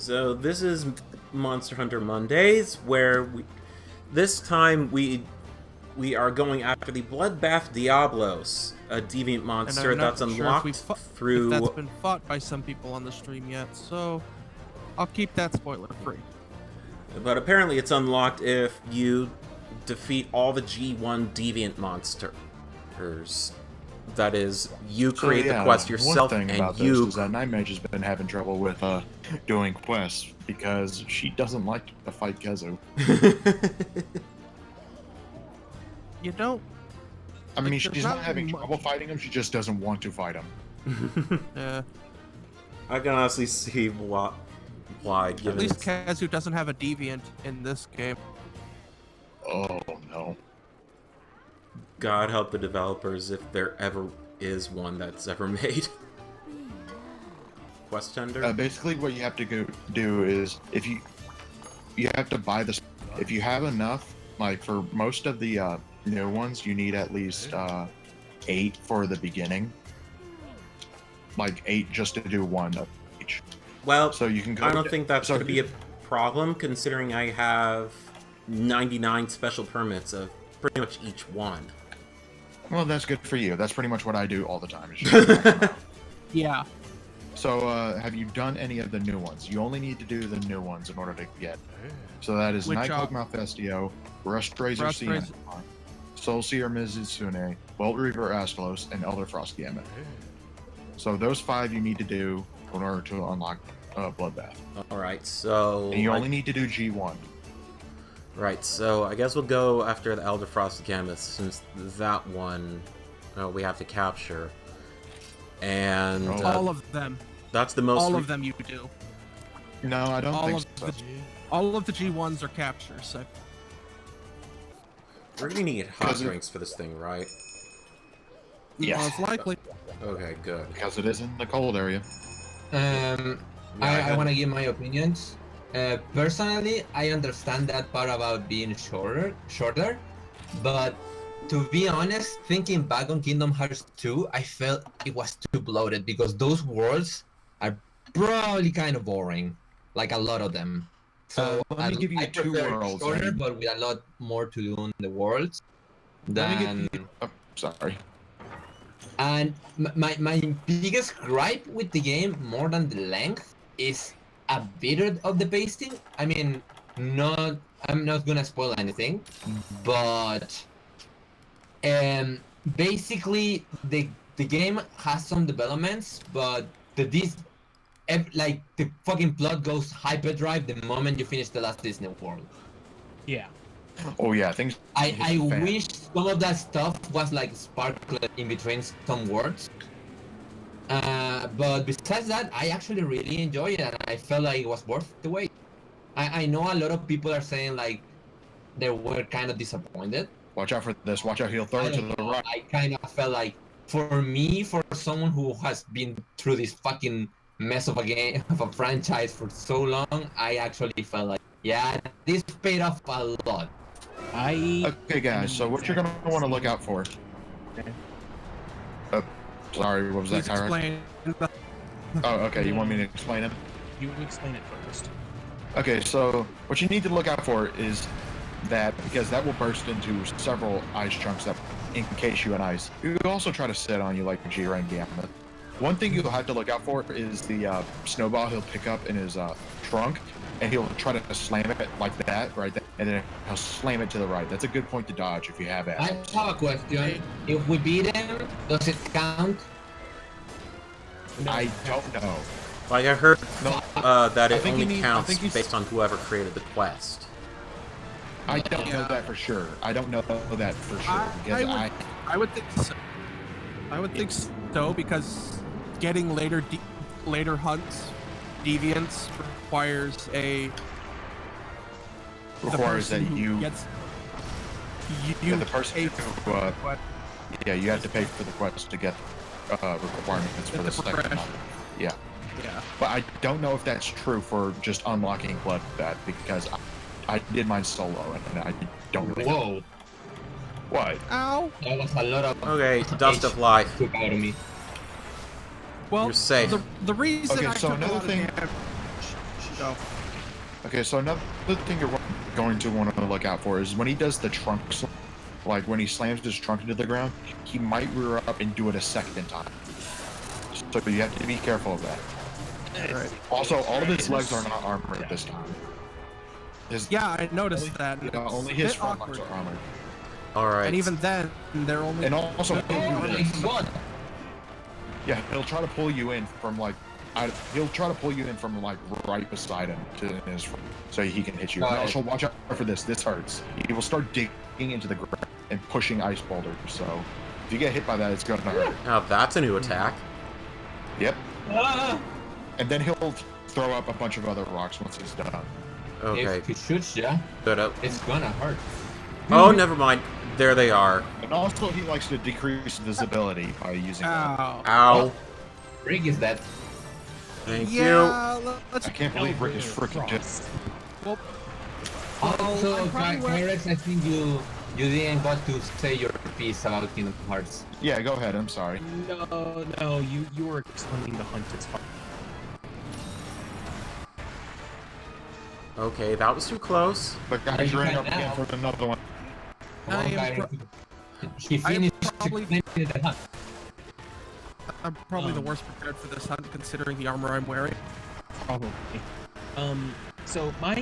So this is Monster Hunter Mondays, where this time we are going after the Bloodbath Diablos, a deviant monster that's unlocked through. If that's been fought by some people on the stream yet, so I'll keep that spoiler free. But apparently it's unlocked if you defeat all the G1 deviant monsters. That is, you create the quest yourself, one thing and about you... this is that Nightmare has been having trouble with doing quests because she doesn't like to fight Kezu. You don't. I mean, she's not having trouble fighting him. She just doesn't want to fight him. Yeah. I can honestly see why. At least Kezu doesn't have a deviant in this game. Oh no. God help the developers if there ever is one that's ever made. Quest tender? Basically, what you have to do is if you have to buy this. If you have enough, like for most of the new ones, you need at least 8 for the beginning. Like 8 just to do one of each. Well, so you can go I don't think that's going to be a problem, considering I have 99 special permits of pretty much each one. Well, that's good for you. That's pretty much what I do all the time. Yeah. So, have you done any of the new ones? You only need to do the new ones in order to get. So that is Nightclub Malfestio, Rust Razor Sienna, Soulseer Mizusune, Bolt Reaver Astalos, and Elder Frost Gamut. So those 5 you need to do in order to unlock Bloodbath. Alright, so... And you only need to do G1. Right, so I guess we'll go after the Elder Frost Gamut, since that one we have to capture. And... all of them. That's the most... All of them you do. No, I don't think so. All of the G1s are captures, so... We're gonna need hot drinks for this thing, right? Yes. Most likely. Okay, good. Because it is in the cold area. I want to give my opinions. Personally, I understand that part about being shorter, but to be honest, thinking back on Kingdom Hearts 2, I felt it was too bloated because those worlds are probably kind of boring, like a lot of them. So let me give you 2 worlds. Shorter, but with a lot more to do in the worlds than. Sorry. And my biggest gripe with the game, more than the length, is a bit of the pacing. I mean, I'm not gonna spoil anything, but basically the game has some developments, but the fucking plot goes hyperdrive the moment you finish the last Disney World. Yeah. Oh yeah, things. I wish some of that stuff was like sparkling in between some words. But besides that, I actually really enjoyed it, and I felt like it was worth the wait. I know a lot of people are saying like they were kind of disappointed. Watch out for this. Watch out, he'll throw it to the right. I kind of felt like, for me, for someone who has been through this fucking mess of a game, of a franchise for so long, I actually felt like, yeah, this paid off a lot. Okay, guys. So what you're gonna want to look out for? Sorry, what was that, Kyra? Oh, okay. You want me to explain it? You explain it first. Okay, so what you need to look out for is that, because that will burst into several ice chunks that encase you in ice. You can also try to sit on you like a G-Rank Gamut. One thing you'll have to look out for is the snowball he'll pick up in his trunk, and he'll try to slam it like that, right there, and then he'll slam it to the right. That's a good point to dodge if you have it. I have a question. If we beat him, does it count? I don't know. Like, I heard that it only counts based on whoever created the quest. I don't know that for sure. I don't know that for sure. Because I would think so. I would think so, because getting later hunts, deviants, requires that you gets the person who yeah, you have to pay for the quest to get requirements for the second one. Yeah. But I don't know if that's true for just unlocking Bloodbath, because I did mine solo and I don't really know. What? Ow! That was a lot of... Okay, Dust of Life. Took out of me. Well, you're safe. The reason okay, I so took another thing... Go. Okay, so another thing you're going to want to look out for is when he does the trunk slam, like when he slams his trunk into the ground, he might rear up and do it a second time. So you have to be careful of that. Right. Also, all of his legs are not armored this time. Yeah, I noticed that. Only his front legs are armored. Alright. And even then, they're only... And also, What? yeah, he'll try to pull you in from like, he'll try to pull you in from like right beside him to his front, so he can hit you. And also, watch out for this. This hurts. He will start digging into the ground and pushing ice boulders. So if you get hit by that, it's gonna hurt. Now that's a new attack. Yep. And then he'll throw up a bunch of other rocks once he's done. Okay. If he shoots ya, it's gonna hurt. Oh, never mind. There they are. And also, he likes to decrease visibility by using that. Ow. Rig is dead. Thank Yeah, you. let's... I can't believe Rick is freaking dead. Well, Also, I'm probably Kyrex, I think you didn't got to say your piece about Kingdom Hearts. Yeah, go ahead. I'm sorry. No, you were explaining the hunt. It's fine. Okay, that was too close. But guys, you're up again for another one. Come on, Kyrex. He I am finished probably- explaining the hunt. I'm probably the worst prepared for this hunt, considering the armor I'm wearing. Probably. So my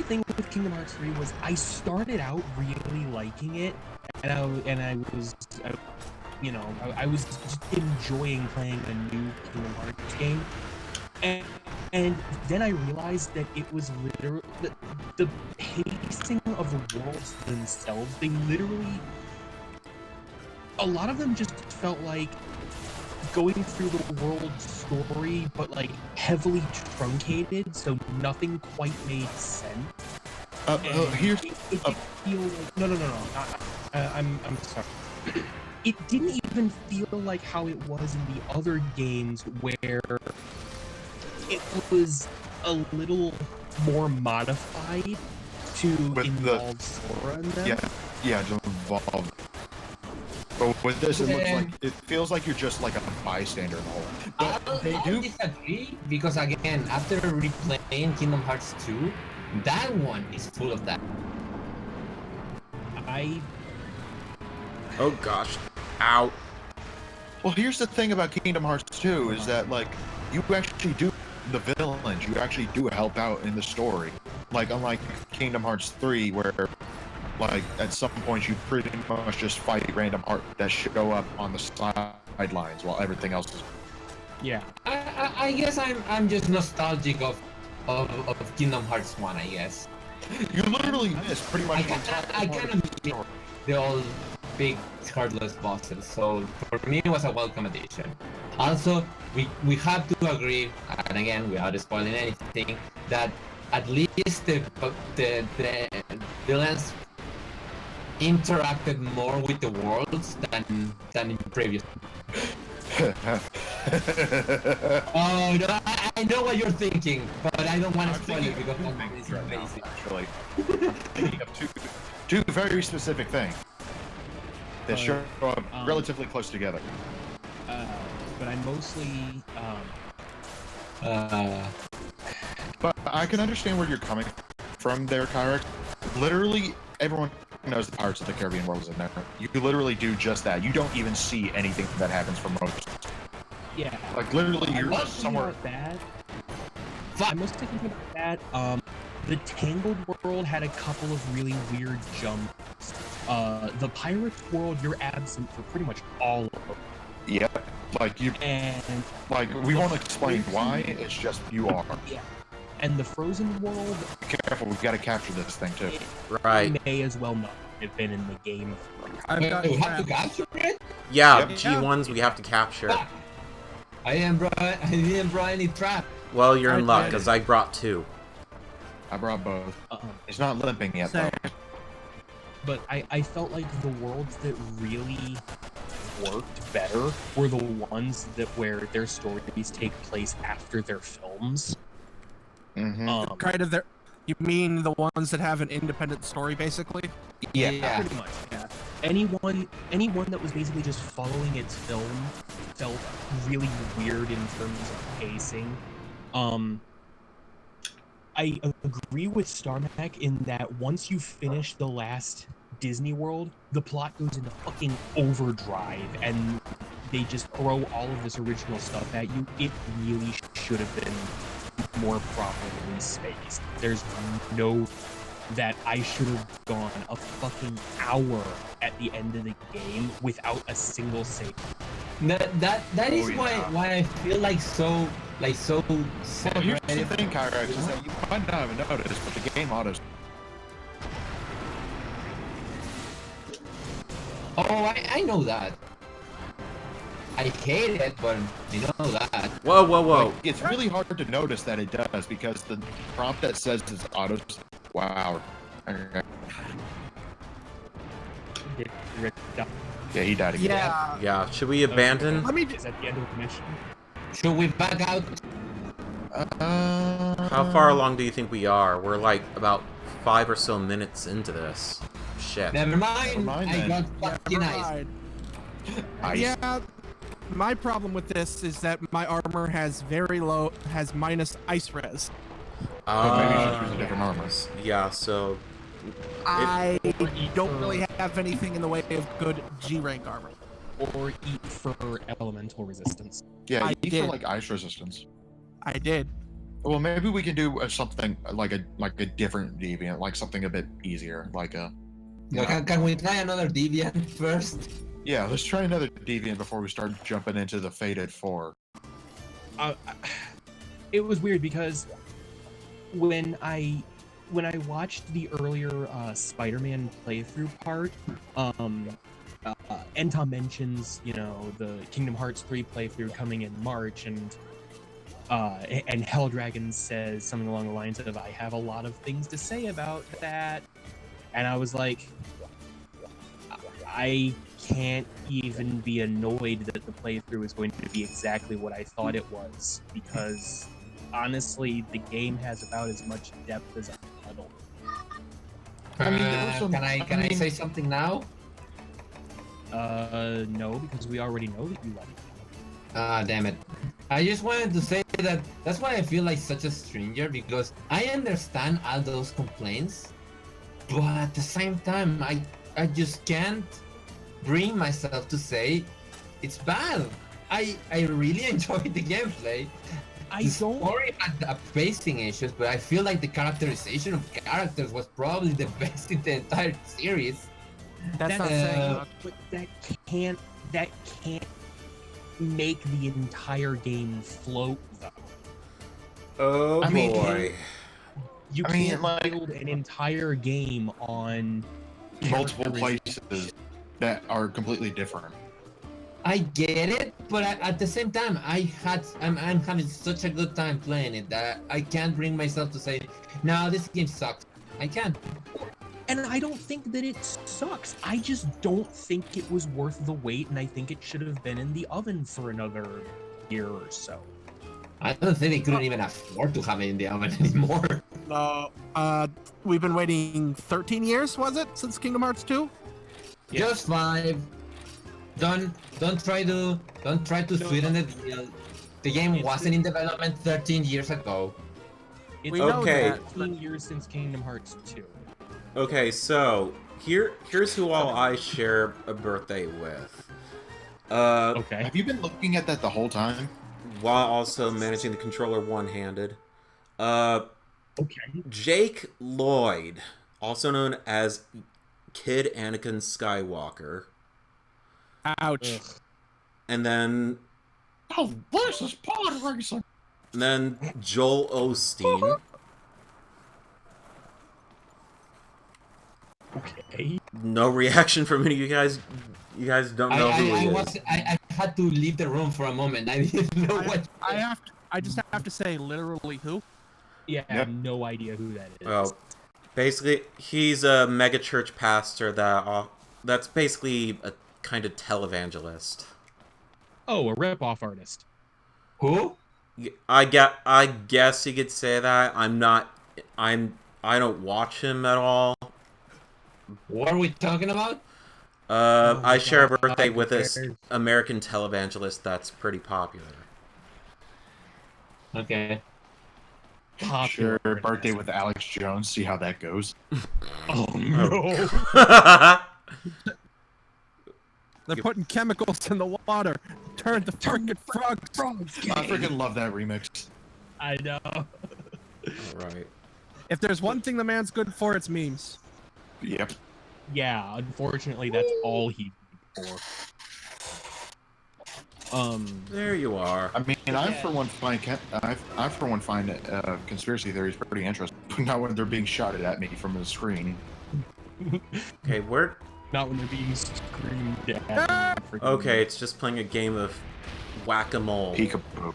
thing with Kingdom Hearts 3 was I started out really liking it, and I was just enjoying playing a new Kingdom Hearts game, and then I realized that it was literally the pacing of the worlds themselves. They literally, a lot of them just felt like going through the world story, but like heavily truncated, so nothing quite made sense. Here's it didn't feel like I'm sorry. It didn't even feel like how it was in the other games, where it was a little more modified to involve Sora in them. Yeah, to involve. But with this, it feels like you're just like a bystander in the whole. But they do disagree, because again, after replaying Kingdom Hearts 2, that one is full of that. Oh gosh. Ow. Well, here's the thing about Kingdom Hearts 2 is that like you actually do the villains, you actually do help out in the story. Like unlike Kingdom Hearts 3, where like at some point you pretty much just fight random art that show up on the sidelines while everything else is. Yeah. I guess I'm just nostalgic of Kingdom Hearts 1, I guess. You literally miss pretty much I kind of miss the old big heartless bosses, so for me it was a welcome addition. Also, we have to agree, and again without spoiling anything, that at least the villains interacted more with the worlds than in previous. Oh no, I know what you're thinking, but I don't want to spoil it because it's amazing. Actually, I'm thinking of two very specific things that show up relatively close together. But I mostly But I can understand where you're coming from there, Kyrex. Literally, everyone knows the Pirates of the Caribbean world is in there. You literally do just that. You don't even see anything that happens for most. yeah. Like, literally, you're just somewhere. I'm mostly thinking about that. The Tangled world had a couple of really weird jumps. The Pirates world, you're absent for pretty much all of them. Yep. Like, you. And like, we won't explain why, it's just you are. Yeah. And the Frozen world. Be careful, we've got to capture this thing, too. Right. May as well not have been in the game. I've got We have to capture it? Yeah, Yep. G1s we have to capture. I didn't brought any trap. Well, you're in I luck, did. because I brought 2. I brought both. He's not limping yet, though. But I felt like the worlds that really worked better were the ones that where their stories take place after their films. Mm-hmm. kind of their. You mean the ones that have an independent story, basically? Yeah. Pretty much, yeah. Anyone that was basically just following its film felt really weird in terms of pacing. I agree with Starmac in that once you finish the last Disney World, the plot goes into fucking overdrive, and they just throw all of this original stuff at you. It really should have been more properly spaced. There's no that I should have gone a fucking hour at the end of the game without a single save. That is why I feel so Well, here's the thing, Kyrex, is that you might not have noticed, but the game autos. Oh, I know that. I hate it, but I know that. Whoa, whoa, whoa. Like, it's really hard to notice that it does because the prompt that says it's autos. Wow. Okay. Yeah, he died again. Yeah, should we abandon? Let me Is at the end of the mission. Should we back out? How far along do you think we are? We're like about 5 or so minutes into this. Shit. Never mind. I then. got fucking ice. Right. Ice. Yeah, my problem with this is that my armor has minus ice res. But maybe you should use a different armor. Yeah, so... I don't really have anything in the way of good G rank armor. Or eat for elemental resistance. Yeah, I you did. for like ice resistance. I did. Well, maybe we can do something like a different deviant, like something a bit easier, like a. Can we try another deviant first? Yeah, let's try another deviant before we start jumping into the Fated 4. It was weird because when I watched the earlier Spider-Man playthrough part, Entom mentions, you know, the Kingdom Hearts 3 playthrough coming in March, and Helldragon says something along the lines of, I have a lot of things to say about that. And I was like, I can't even be annoyed that the playthrough is going to be exactly what I thought it was, because honestly, the game has about as much depth as a puddle. I mean, there was some, Can I say something now? No, because we already know that you like it. Ah, damn it. I just wanted to say that that's why I feel like such a stranger, because I understand all those complaints, but at the same time, I just can't bring myself to say it's bad. I really enjoyed the gameplay. The story had the pacing issues, but I feel like the characterization of characters was probably the best in the entire series. That's not saying much. But that can't make the entire game float, though. Oh, boy. You can't build an entire game on multiple places that are completely different. I get it, but at the same time, I'm having such a good time playing it that I can't bring myself to say, no, this game sucks. I can't. And I don't think that it sucks. I just don't think it was worth the wait, and I think it should have been in the oven for another year or so. I don't think they couldn't even afford to have it in the oven anymore. No, we've been waiting 13 years, was it, since Kingdom Hearts 2? Yeah. Just 5. Don't try to sweeten the deal. The game wasn't in development 13 years ago. It's We know Okay. that. 13 years since Kingdom Hearts 2. Okay, so here's who all I share a birthday with. Okay. Have you been looking at that the whole time? While also managing the controller one-handed. Okay. Jake Lloyd, also known as Kid Anakin Skywalker. Ouch. Ugh. And then Oh, this is pod racing. Joel Osteen. Okay. No reaction from any of you guys. You guys don't know who he is. I had to leave the room for a moment. I didn't know what. I just have to say, literally who? Yeah, I Yep. have no idea who that is. Oh, basically, he's a mega church pastor that's basically a kind of televangelist. Oh, a rip-off artist. Who? I guess you could say that. I don't watch him at all. What are we talking about? I share a God, birthday who with this cares? American televangelist that's pretty popular. Okay. Sure, popular. birthday with Alex Jones. See how that goes. Oh no! They're putting chemicals in the water. Turn the freaking frogs. I freaking love that remix. I know. Alright. If there's one thing the man's good for, it's memes. Yep. Yeah, unfortunately, that's all he did for. There you are. I mean, I for one find conspiracy theories pretty interesting. Not when they're being shot at me from the screen. Okay, where... Not when they're being screamed at. Okay, it's just playing a game of whack-a-mole. Peekaboo.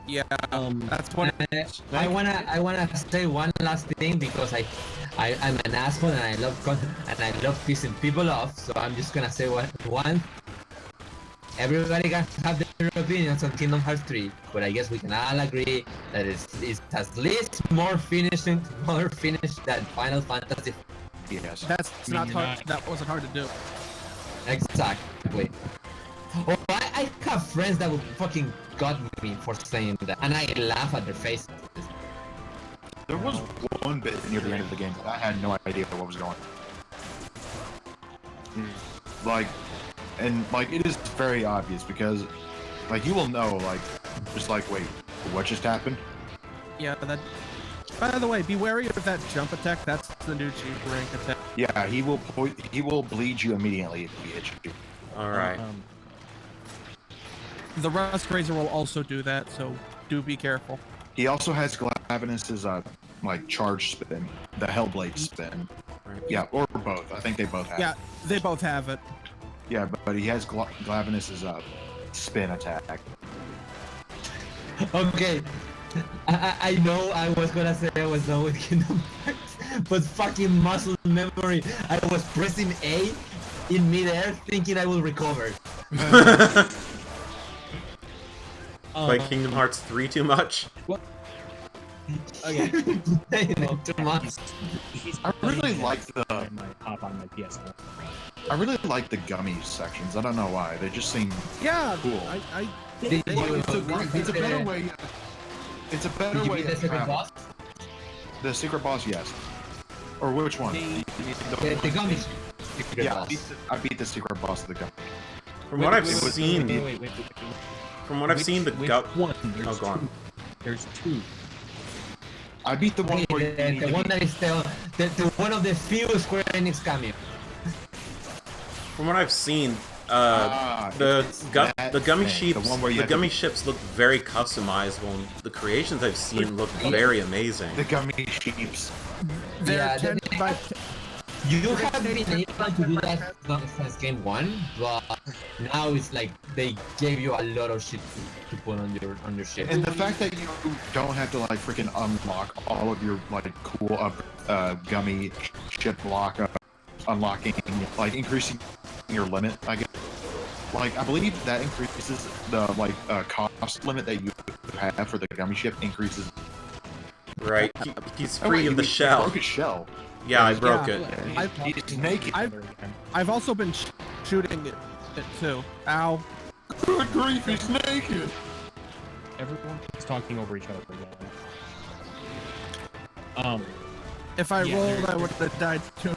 Yeah, that's what it is. I wanna say one last thing because I'm an asshole and I love pissing people off. So I'm just gonna say one. Everybody can have their opinions on Kingdom Hearts 3, but I guess we can all agree that it's at least more finished than Final Fantasy. Yes. That's not hard. That wasn't hard to do. Exactly. Oh, I have friends that would fucking got me for saying that, and I laugh at their faces. There was one bit near the end of the game that I had no idea what was going on. Like, it is very obvious because, like, you will know, like, just like, wait, what just happened? Yeah, that. By the way, be wary of that jump attack. That's the new G rank attack. Yeah, he will bleed you immediately if he hits you. Alright. The Rust Razor will also do that, so do be careful. He also has Glavinus's like charge spin, the Hellblade spin. Right. Yeah, or both. I think they both have. Yeah, they both have it. Yeah, but he has Glavinus's spin attack. Okay, I know I was gonna say I was done with Kingdom Hearts, but fucking muscle memory. I was pressing A in midair thinking I will recover. Play Kingdom Hearts 3 too much? What? Okay. Too much. I really like the. I might hop on my PS4. I really like the gummy sections. I don't know why. They just seem Yeah, cool. Did you It's a better way. It's a better Did you way beat the to second travel. boss? The secret boss, yes. Or which one? The gummies. Yeah, I beat the secret boss of the gummy. From what I've Wait, seen... wait. From what I've seen, the Which gut... one? Oh, go on. There's two. I beat the one where The one that is the one of the few Square Enix cameo. From what I've seen, the gummy ships look very customizable, and the creations I've seen look very amazing. the gummy sheeps. They're Yeah, 10 by You have been able to do that since game 1, but now it's like they gave you a lot of shit to put on your ship. And the fact that you don't have to like freaking unlock all of your like cool gummy ship unlocking, like increasing your limit, I guess. Like I believe that increases the like cost limit that you have for the gummy ship increases. Right, he's free in the shell. Broke his shell. Yeah, I broke it. He's naked. I've also been shooting it too. Ow. Good grief, he's naked. Everyone is talking over each other again. If I Yeah, rolled, I would have died too.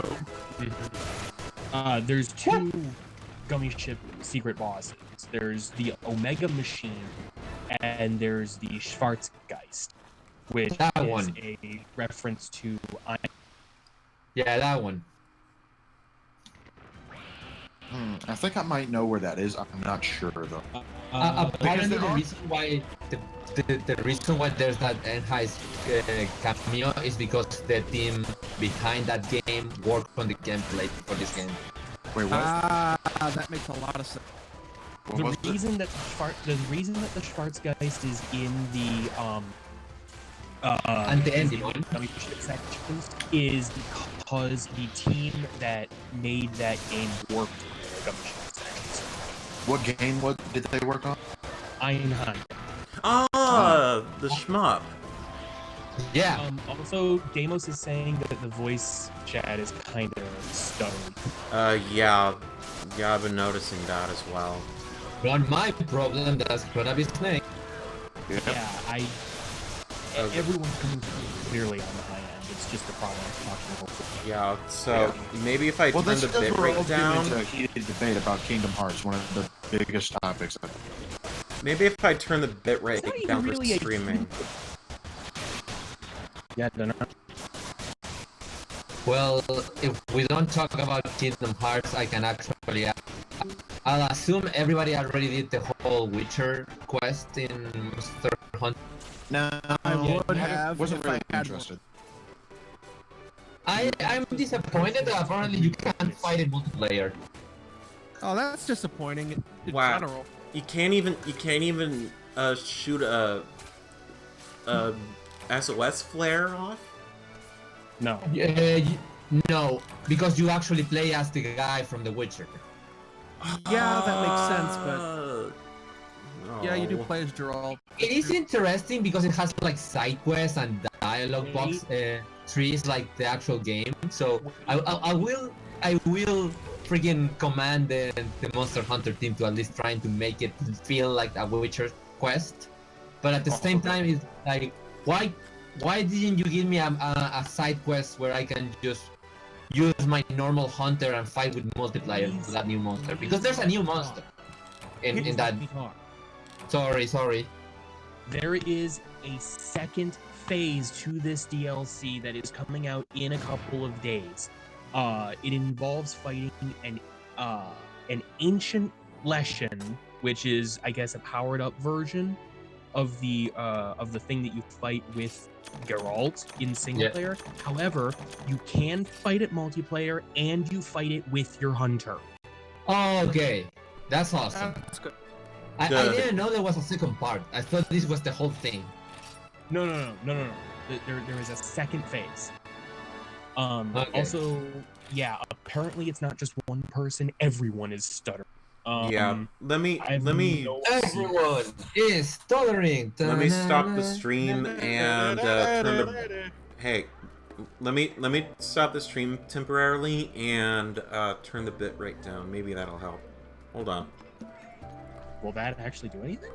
There's two gummy ship secret bosses. There's the Omega Machine, and there's the Schwarzgeist, which That is one. a reference to Yeah, that one. I think I might know where that is. I'm not sure though. Apparently, there the are- reason why the reason why there's that Enhai's cameo is because the team behind that game worked on the gameplay for this game. Wait, what? That makes a lot of sense. What the was it? reason that the Schwarzgeist is in the And the ending one. gummy ship sections is because the team that made that game worked on the gummy ship sections. What game? What did they work on? Einheim. Ah, the shmup. Yeah. Also, Deimos is saying that the voice chat is kind of stuttery. Yeah, I've been noticing that as well. Not my problem. That's gonna be Snake. Yeah, Everyone's coming through clearly on the high end. It's just the problem of talking. Yeah, so maybe if I turn the bit rate down... Into a heated debate about Kingdom Hearts, one of the biggest topics. Maybe if I turn the bit rate down for really streaming. Yeah, I don't know. Well, if we don't talk about Kingdom Hearts, I can actually... I'll assume everybody already did the whole Witcher quest in Monster Hunter. No, I would have. Wasn't if I really had interested. I'm disappointed that apparently you can't fight in multiplayer. Oh, that's disappointing in Wow. general. You can't even shoot a SOS flare off? No. No, because you actually play as the guy from The Witcher. Yeah, that makes sense, but no. yeah, you do play as Geralt. It is interesting because it has like side quests and dialogue box trees like the actual game. So I will freaking command the Monster Hunter team to at least trying to make it feel like a Witcher quest. But at the same time, it's like why didn't you give me a side quest where I can just use my normal hunter and fight with multiplier for that new monster? Because there's a new monster in that. Sorry. There is a second phase to this DLC that is coming out in a couple of days. It involves fighting an ancient Leshen, which is, I guess, a powered up version of the thing that you fight with Geralt in single player. However, you can fight it multiplayer and you fight it with your hunter. Okay, that's awesome. That's good. I didn't know there was a second part. I thought this was the whole thing. No. There is a second phase. Okay. Also, yeah, apparently it's not just one person. Everyone is stuttering. Yeah, let me Everyone is stuttering. let me stop the stream and turn the let me stop the stream temporarily and turn the bit rate down. Maybe that'll help. Hold on. Will that actually do anything?